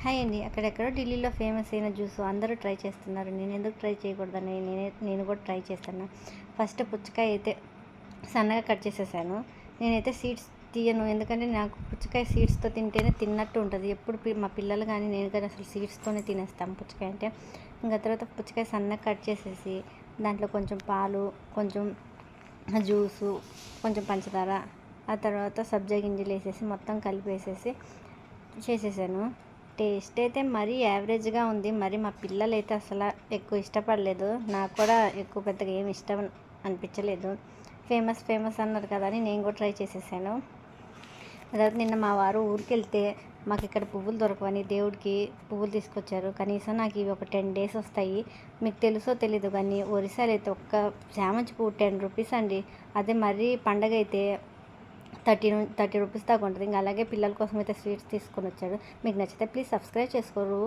Hi అండి. అక్కడెక్కడో ఢిల్లీలో ఫేమస్ అయిన జ్యూస్ అందరూ ట్రై చేస్తున్నారు. నేను ఎందుకు ట్రై చేయకూడదని నేను కూడా ట్రై చేశాను. ఫస్ట్ పుచ్చకాయ అయితే సన్నగా కట్ చేసేసాను. నేనైతే సీడ్స్ తీయను. ఎందుకంటే నాకు పుచ్చకాయ సీడ్స్తో తింటేనే తిన్నట్టు ఉంటుంది. ఎప్పుడు మా పిల్లలు కానీ నేను కానీ అసలు సీడ్స్తోనే తినేస్తాం పుచ్చకాయ అంటే. ఇంకా తర్వాత పుచ్చకాయ సన్నగా కట్ చేసేసి దాంట్లో కొంచెం పాలు, కొంచెం జ్యూసు, కొంచెం పంచదార, ఆ తర్వాత సబ్జా గింజలు వేసేసి మొత్తం కలిపేసేసి చేసేసాను. టేస్ట్ అయితే మరీ యావరేజ్గా ఉంది. మరి మా పిల్లలు అయితే అసలు ఎక్కువ ఇష్టపడలేదు. నాకు కూడా ఎక్కువ పెద్దగా ఏమి ఇష్టం అనిపించలేదు. ఫేమస్ అన్నారు కదా అని నేను కూడా ట్రై చేసేసాను. తర్వాత నిన్న మా వారు ఊరికి వెళ్తే మాకు ఇక్కడ పువ్వులు దొరకవని దేవుడికి పువ్వులు తీసుకొచ్చారు. కనీసం నాకు ఇవి ఒక 10 డేస్ వస్తాయి. మీకు తెలుసో తెలీదు కానీ ఒరిస్సాలో అయితే ఒక్క చామంతి పువ్వు 10 రూపీస్ అండి. అదే మరీ పండగ అయితే 30 రూపీస్ దాకా ఉంటుంది. ఇంకా అలాగే పిల్లల కోసం అయితే స్వీట్స్ తీసుకొని వచ్చాడు. మీకు నచ్చితే ప్లీజ్ సబ్స్క్రైబ్ చేసుకోరు.